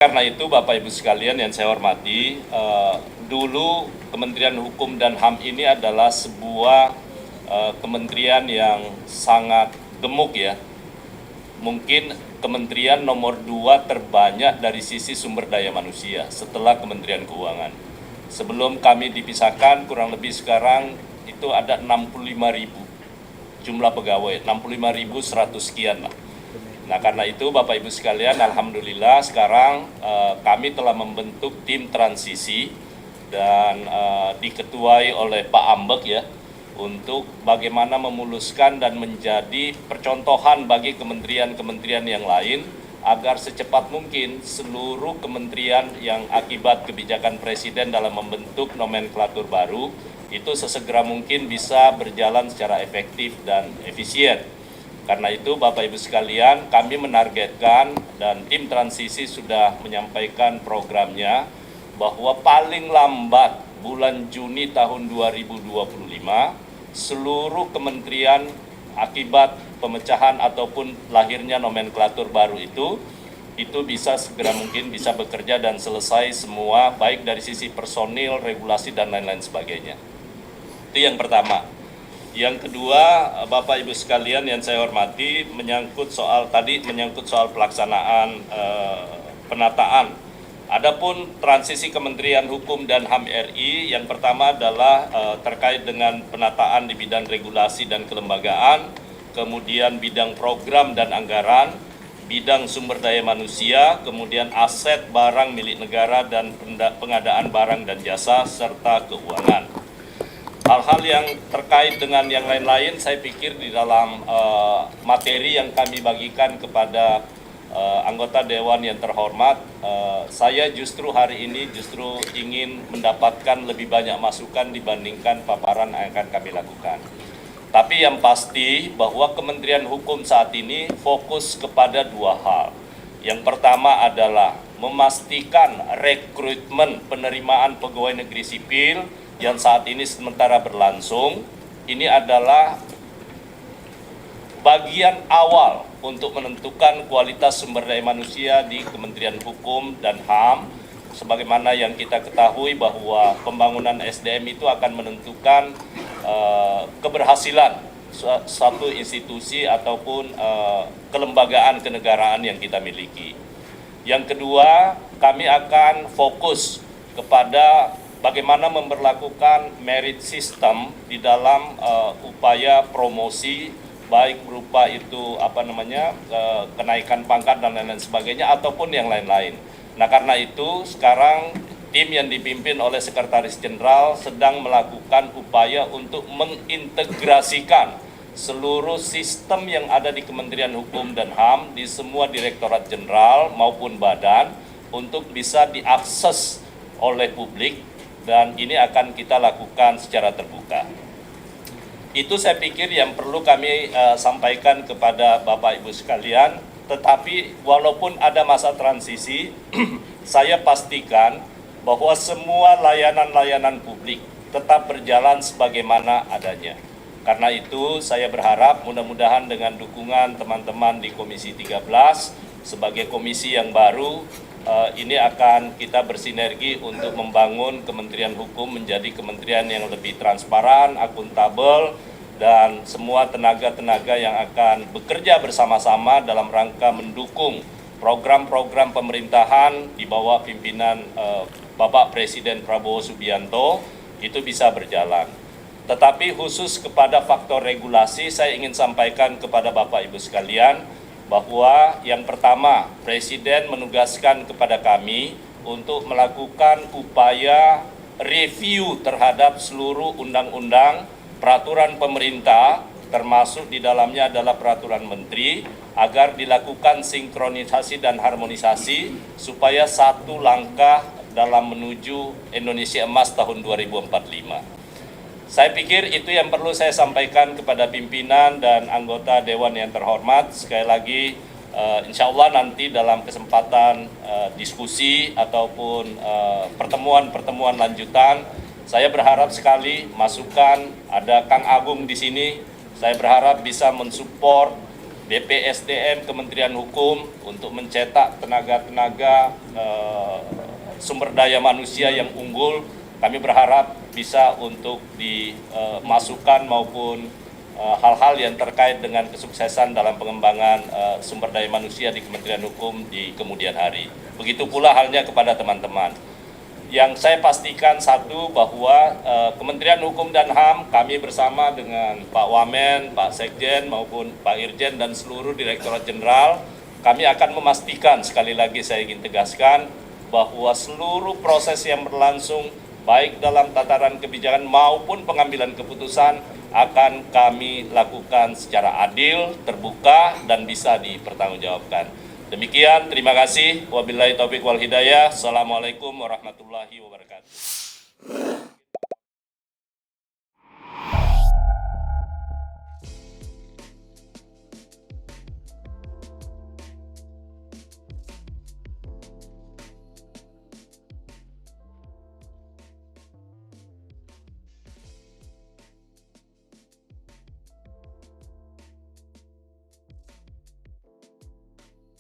Karena itu Bapak Ibu sekalian yang saya hormati, dulu Kementerian Hukum dan HAM ini adalah sebuah kementerian yang sangat gemuk ya. Mungkin kementerian nomor 2 terbanyak dari sisi sumber daya manusia setelah Kementerian Keuangan. Sebelum kami dipisahkan kurang lebih sekarang itu ada 65.000 jumlah pegawai, 65.100 sekian lah. Nah karena itu Bapak Ibu sekalian, alhamdulillah sekarang kami telah membentuk tim transisi dan diketuai oleh Pak Ambek ya, untuk bagaimana memuluskan dan menjadi percontohan bagi kementerian-kementerian yang lain agar secepat mungkin seluruh kementerian yang akibat kebijakan Presiden dalam membentuk nomenklatur baru itu sesegera mungkin bisa berjalan secara efektif dan efisien. Karena itu Bapak Ibu sekalian, kami menargetkan dan tim transisi sudah menyampaikan programnya bahwa paling lambat bulan Juni tahun 2025 seluruh kementerian akibat pemecahan ataupun lahirnya nomenklatur baru itu bisa segera mungkin bisa bekerja dan selesai semua baik dari sisi personil, regulasi dan lain-lain sebagainya. Itu yang pertama. Yang kedua, Bapak Ibu sekalian yang saya hormati, menyangkut soal pelaksanaan penataan. Adapun transisi Kementerian Hukum dan HAM RI, yang pertama adalah terkait dengan penataan di bidang regulasi dan kelembagaan, kemudian bidang program dan anggaran, bidang sumber daya manusia, kemudian aset barang milik negara dan pengadaan barang dan jasa, serta keuangan. Hal-hal yang terkait dengan yang lain-lain saya pikir di dalam materi yang kami bagikan kepada anggota Dewan yang terhormat, saya justru hari ini ingin mendapatkan lebih banyak masukan dibandingkan paparan yang akan kami lakukan. Tapi yang pasti bahwa Kementerian Hukum saat ini fokus kepada dua hal. Yang pertama adalah memastikan rekrutmen penerimaan pegawai negeri sipil yang saat ini sementara berlangsung, ini adalah bagian awal untuk menentukan kualitas sumber daya manusia di Kementerian Hukum dan HAM. Sebagaimana yang kita ketahui bahwa pembangunan SDM itu akan menentukan keberhasilan suatu institusi ataupun kelembagaan kenegaraan yang kita miliki. Yang kedua, kami akan fokus kepada bagaimana memberlakukan merit system di dalam upaya promosi, baik berupa itu kenaikan pangkat dan lain-lain sebagainya ataupun yang lain-lain. Nah karena itu sekarang tim yang dipimpin oleh Sekretaris Jenderal sedang melakukan upaya untuk mengintegrasikan seluruh sistem yang ada di Kementerian Hukum dan HAM di semua Direktorat Jenderal maupun badan untuk bisa diakses oleh publik. Dan ini akan kita lakukan secara terbuka. Itu saya pikir yang perlu kami sampaikan kepada Bapak Ibu sekalian. Tetapi walaupun ada masa transisi, saya pastikan bahwa semua layanan-layanan publik tetap berjalan sebagaimana adanya. Karena itu saya berharap mudah-mudahan dengan dukungan teman-teman di Komisi 13 sebagai komisi yang baru, ini akan kita bersinergi untuk membangun Kementerian Hukum menjadi kementerian yang lebih transparan, akuntabel, dan semua tenaga-tenaga yang akan bekerja bersama-sama dalam rangka mendukung program-program pemerintahan di bawah pimpinan Bapak Presiden Prabowo Subianto itu bisa berjalan. Tetapi khusus kepada faktor regulasi, saya ingin sampaikan kepada Bapak Ibu sekalian, bahwa yang pertama, Presiden menugaskan kepada kami untuk melakukan upaya review terhadap seluruh undang-undang, peraturan pemerintah, termasuk di dalamnya adalah peraturan menteri, agar dilakukan sinkronisasi dan harmonisasi supaya satu langkah dalam menuju Indonesia Emas tahun 2045. Saya pikir itu yang perlu saya sampaikan kepada pimpinan dan anggota Dewan yang terhormat. Sekali lagi, insya Allah nanti dalam kesempatan diskusi ataupun pertemuan-pertemuan lanjutan, saya berharap sekali masukan, ada Kang Agung di sini, saya berharap bisa mensupport BPSDM Kementerian Hukum untuk mencetak tenaga-tenaga sumber daya manusia yang unggul. Kami berharap bisa untuk dimasukkan maupun hal-hal yang terkait dengan kesuksesan dalam pengembangan sumber daya manusia di Kementerian Hukum di kemudian hari. Begitu pula halnya kepada teman-teman. Yang saya pastikan satu, bahwa Kementerian Hukum dan HAM, kami bersama dengan Pak Wamen, Pak Sekjen maupun Pak Irjen dan seluruh Direktorat Jenderal, kami akan memastikan, sekali lagi saya ingin tegaskan, bahwa seluruh proses yang berlangsung baik dalam tataran kebijakan maupun pengambilan keputusan akan kami lakukan secara adil, terbuka, dan bisa dipertanggungjawabkan. Demikian, terima kasih. Wabillahi taufiq wal hidayah. Assalamualaikum warahmatullahi wabarakatuh.